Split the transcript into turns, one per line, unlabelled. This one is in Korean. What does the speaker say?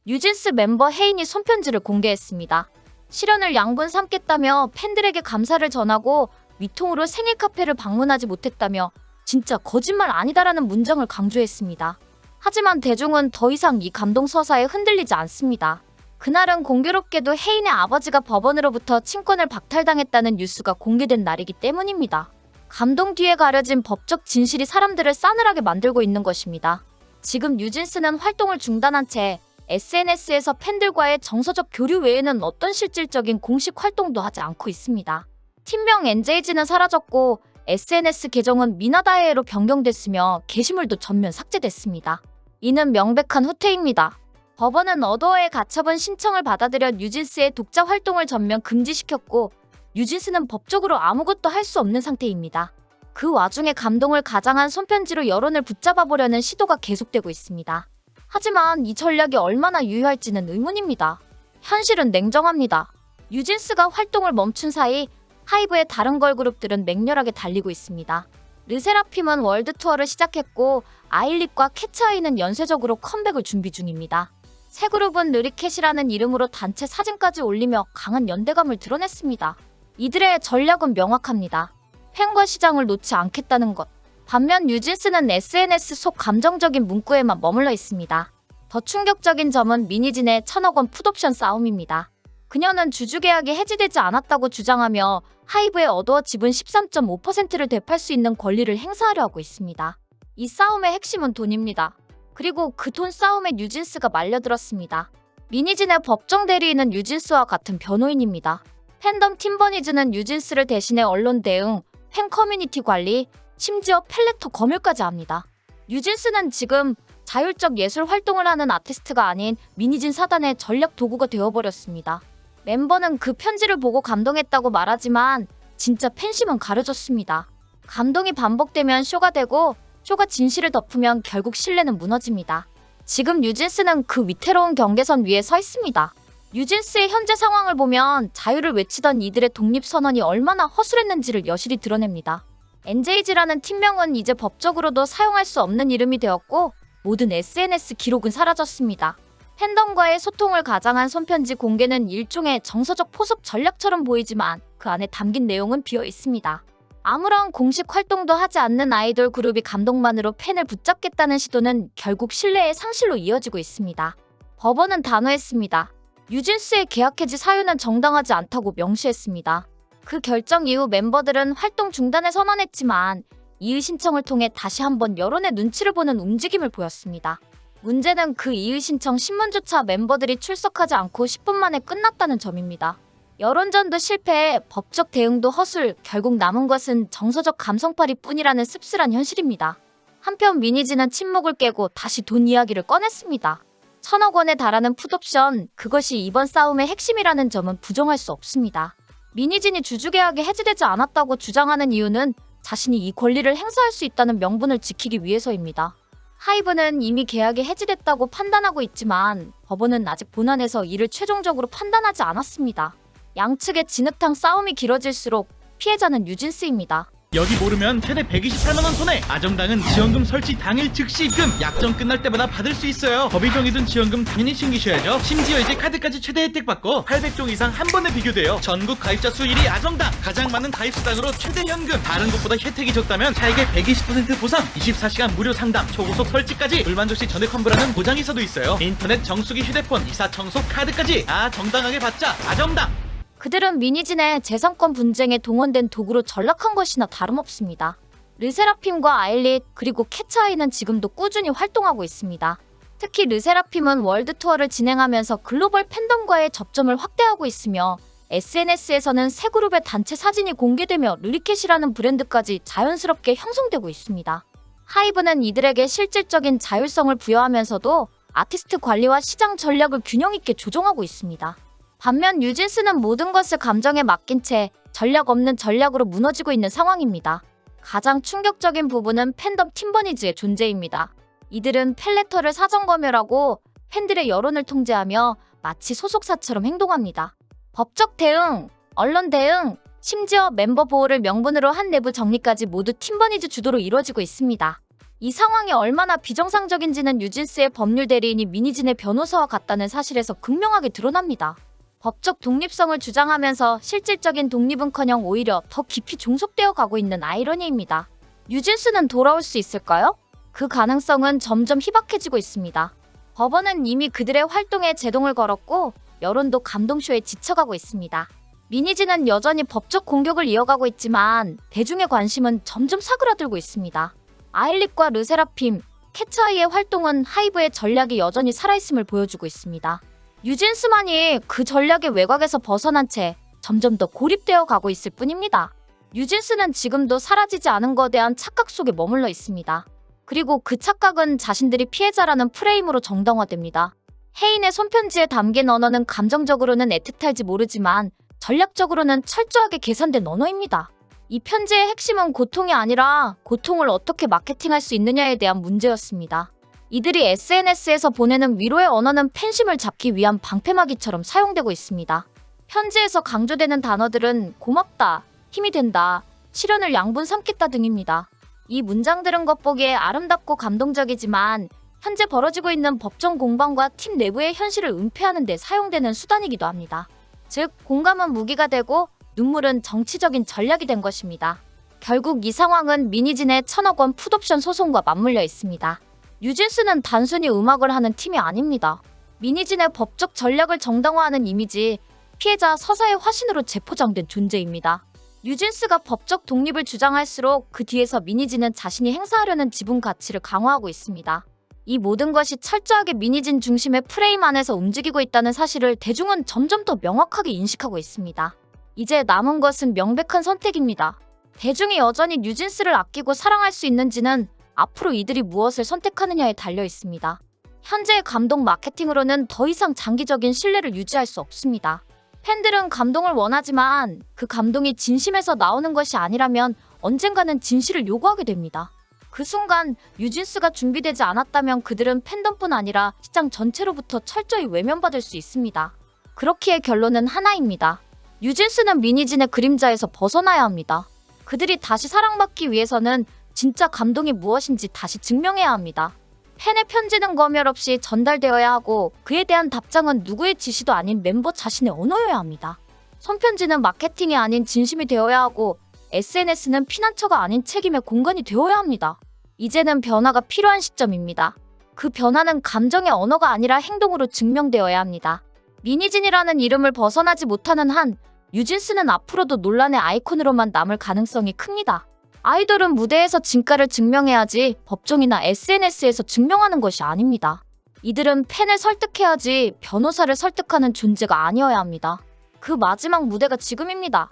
뉴진스 멤버 혜인이 손편지를 공개했습니다. 시련을 양분 삼겠다며 팬들에게 감사를 전하고 위통으로 생일 카페를 방문하지 못했다며 진짜 거짓말 아니다라는 문장을 강조했습니다. 하지만 대중은 더 이상 이 감동 서사에 흔들리지 않습니다. 그날은 공교롭게도 혜인의 아버지가 법원으로부터 친권을 박탈당했다는 뉴스가 공개된 날이기 때문입니다. 감동 뒤에 가려진 법적 진실이 사람들을 싸늘하게 만들고 있는 것입니다. 지금 뉴진스는 활동을 중단한 채 SNS에서 팬들과의 정서적 교류 외에는 어떤 실질적인 공식 활동도 하지 않고 있습니다. 팀명 NJG는 사라졌고 SNS 계정은 미나다에로 변경됐으며 게시물도 전면 삭제됐습니다. 이는 명백한 후퇴입니다. 법원은 어도어에 가처분 신청을 받아들여 뉴진스의 독자 활동을 전면 금지시켰고 뉴진스는 법적으로 아무것도 할 수 없는 상태입니다. 그 와중에 감동을 가장한 손편지로 여론을 붙잡아보려는 시도가 계속되고 있습니다. 하지만 이 전략이 얼마나 유효할지는 의문입니다. 현실은 냉정합니다. 뉴진스가 활동을 멈춘 사이 하이브의 다른 걸그룹들은 맹렬하게 달리고 있습니다. 르세라핌은 월드 투어를 시작했고 아일릿과 캐츠아이는 연쇄적으로 컴백을 준비 중입니다. 새 그룹은 르리캣이라는 이름으로 단체 사진까지 올리며 강한 연대감을 드러냈습니다. 이들의 전략은 명확합니다. 팬과 시장을 놓지 않겠다는 것. 반면 뉴진스는 SNS 속 감정적인 문구에만 머물러 있습니다. 더 충격적인 점은 미니진의 1,000억 원 풋옵션 싸움입니다. 그녀는 주주 계약이 해지되지 않았다고 주장하며 하이브의 어도어 지분 13.5%를 되팔 수 있는 권리를 행사하려 하고 있습니다. 이 싸움의 핵심은 돈입니다. 그리고 그 돈 싸움에 뉴진스가 말려들었습니다. 미니진의 법정 대리인은 뉴진스와 같은 변호인입니다. 팬덤 팀버니즈는 뉴진스를 대신해 언론 대응, 팬 커뮤니티 관리, 심지어 펠레터 검열까지 합니다. 뉴진스는 지금 자율적 예술 활동을 하는 아티스트가 아닌 미니진 사단의 전략 도구가 되어버렸습니다. 멤버는 그 편지를 보고 감동했다고 말하지만 진짜 팬심은 가려졌습니다. 감동이 반복되면 쇼가 되고 쇼가 진실을 덮으면 결국 신뢰는 무너집니다. 지금 뉴진스는 그 위태로운 경계선 위에 서 있습니다. 뉴진스의 현재 상황을 보면 자유를 외치던 이들의 독립선언이 얼마나 허술했는지를 여실히 드러냅니다. NJG라는 팀명은 이제 법적으로도 사용할 수 없는 이름이 되었고 모든 SNS 기록은 사라졌습니다. 팬덤과의 소통을 가장한 손편지 공개는 일종의 정서적 포섭 전략처럼 보이지만 그 안에 담긴 내용은 비어 있습니다. 아무런 공식 활동도 하지 않는 아이돌 그룹이 감동만으로 팬을 붙잡겠다는 시도는 결국 신뢰의 상실로 이어지고 있습니다. 법원은 단호했습니다. 뉴진스의 계약 해지 사유는 정당하지 않다고 명시했습니다. 그 결정 이후 멤버들은 활동 중단을 선언했지만 이의 신청을 통해 다시 한번 여론의 눈치를 보는 움직임을 보였습니다. 문제는 그 이의 신청 신문조차 멤버들이 출석하지 않고 10분 만에 끝났다는 점입니다. 여론전도 실패해 법적 대응도 허술, 결국 남은 것은 정서적 감성팔이뿐이라는 씁쓸한 현실입니다. 한편 미니진은 침묵을 깨고 다시 돈 이야기를 꺼냈습니다. 1,000억 원에 달하는 풋옵션, 그것이 이번 싸움의 핵심이라는 점은 부정할 수 없습니다. 미니진이 주주 계약이 해지되지 않았다고 주장하는 이유는 자신이 이 권리를 행사할 수 있다는 명분을 지키기 위해서입니다. 하이브는 이미 계약이 해지됐다고 판단하고 있지만 법원은 아직 본안에서 이를 최종적으로 판단하지 않았습니다. 양측의 진흙탕 싸움이 길어질수록 피해자는 뉴진스입니다.
여기 모르면 최대 128만 원 손해. 아정당은 지원금 설치 당일 즉시 입금. 약정 끝날 때마다 받을 수 있어요. 법이 정해둔 지원금 당연히 챙기셔야죠. 심지어 이제 카드까지 최대 혜택 받고 800종 이상 한 번에 비교돼요. 전국 가입자 수 1위 아정당. 가장 많은 가입 수당으로 최대 현금. 다른 곳보다 혜택이 적다면 차액의 120% 보상. 24시간 무료 상담. 초고속 설치까지. 불만족 시 전액 환불하는 보장이서도 있어요. 인터넷 정수기 휴대폰 이사 청소 카드까지. 정당하게 받자. 아정당.
그들은 미니진의 재산권 분쟁에 동원된 도구로 전락한 것이나 다름없습니다. 르세라핌과 아일릿 그리고 캐츠아이는 지금도 꾸준히 활동하고 있습니다. 특히 르세라핌은 월드 투어를 진행하면서 글로벌 팬덤과의 접점을 확대하고 있으며 SNS에서는 새 그룹의 단체 사진이 공개되며 르리캣이라는 브랜드까지 자연스럽게 형성되고 있습니다. 하이브는 이들에게 실질적인 자율성을 부여하면서도 아티스트 관리와 시장 전략을 균형 있게 조정하고 있습니다. 반면 뉴진스는 모든 것을 감정에 맡긴 채 전략 없는 전략으로 무너지고 있는 상황입니다. 가장 충격적인 부분은 팬덤 팀버니즈의 존재입니다. 이들은 펠레터를 사전 검열하고 팬들의 여론을 통제하며 마치 소속사처럼 행동합니다. 법적 대응, 언론 대응, 심지어 멤버 보호를 명분으로 한 내부 정리까지 모두 팀버니즈 주도로 이루어지고 있습니다. 이 상황이 얼마나 비정상적인지는 유진스의 법률 대리인이 민희진의 변호사와 같다는 사실에서 극명하게 드러납니다. 법적 독립성을 주장하면서 실질적인 독립은커녕 오히려 더 깊이 종속되어 가고 있는 아이러니입니다. 유진스는 돌아올 수 있을까요? 그 가능성은 점점 희박해지고 있습니다. 법원은 이미 그들의 활동에 제동을 걸었고 여론도 감동쇼에 지쳐가고 있습니다. 민희진은 여전히 법적 공격을 이어가고 있지만 대중의 관심은 점점 사그라들고 있습니다. 아일릿과 르세라핌, 캐츠아이의 활동은 하이브의 전략이 여전히 살아있음을 보여주고 있습니다. 유진스만이 그 전략의 외곽에서 벗어난 채 점점 더 고립되어 가고 있을 뿐입니다. 유진스는 지금도 사라지지 않은 거대한 착각 속에 머물러 있습니다. 그리고 그 착각은 자신들이 피해자라는 프레임으로 정당화됩니다. 혜인의 손편지에 담긴 언어는 감정적으로는 애틋할지 모르지만 전략적으로는 철저하게 계산된 언어입니다. 이 편지의 핵심은 고통이 아니라 고통을 어떻게 마케팅할 수 있느냐에 대한 문제였습니다. 이들이 SNS에서 보내는 위로의 언어는 팬심을 잡기 위한 방패막이처럼 사용되고 있습니다. 편지에서 강조되는 단어들은 고맙다, 힘이 된다, 시련을 양분 삼겠다 등입니다. 이 문장들은 겉보기에 아름답고 감동적이지만 현재 벌어지고 있는 법정 공방과 팀 내부의 현실을 은폐하는 데 사용되는 수단이기도 합니다. 즉, 공감은 무기가 되고 눈물은 정치적인 전략이 된 것입니다. 결국 이 상황은 민희진의 1,000억 원 풋옵션 소송과 맞물려 있습니다. 유진스는 단순히 음악을 하는 팀이 아닙니다. 민희진의 법적 전략을 정당화하는 이미지, 피해자 서사의 화신으로 재포장된 존재입니다. 유진스가 법적 독립을 주장할수록 그 뒤에서 민희진은 자신이 행사하려는 지분 가치를 강화하고 있습니다. 이 모든 것이 철저하게 민희진 중심의 프레임 안에서 움직이고 있다는 사실을 대중은 점점 더 명확하게 인식하고 있습니다. 이제 남은 것은 명백한 선택입니다. 대중이 여전히 유진스를 아끼고 사랑할 수 있는지는 앞으로 이들이 무엇을 선택하느냐에 달려 있습니다. 현재의 감동 마케팅으로는 더 이상 장기적인 신뢰를 유지할 수 없습니다. 팬들은 감동을 원하지만 그 감동이 진심에서 나오는 것이 아니라면 언젠가는 진실을 요구하게 됩니다. 그 순간 유진스가 준비되지 않았다면 그들은 팬덤뿐 아니라 시장 전체로부터 철저히 외면받을 수 있습니다. 그렇기에 결론은 하나입니다. 유진스는 민희진의 그림자에서 벗어나야 합니다. 그들이 다시 사랑받기 위해서는 진짜 감동이 무엇인지 다시 증명해야 합니다. 팬의 편지는 검열 없이 전달되어야 하고 그에 대한 답장은 누구의 지시도 아닌 멤버 자신의 언어여야 합니다. 손편지는 마케팅이 아닌 진심이 되어야 하고 SNS는 피난처가 아닌 책임의 공간이 되어야 합니다. 이제는 변화가 필요한 시점입니다. 그 변화는 감정의 언어가 아니라 행동으로 증명되어야 합니다. 민희진이라는 이름을 벗어나지 못하는 한 유진스는 앞으로도 논란의 아이콘으로만 남을 가능성이 큽니다. 아이돌은 무대에서 진가를 증명해야지 법정이나 SNS에서 증명하는 것이 아닙니다. 이들은 팬을 설득해야지 변호사를 설득하는 존재가 아니어야 합니다. 그 마지막 무대가 지금입니다.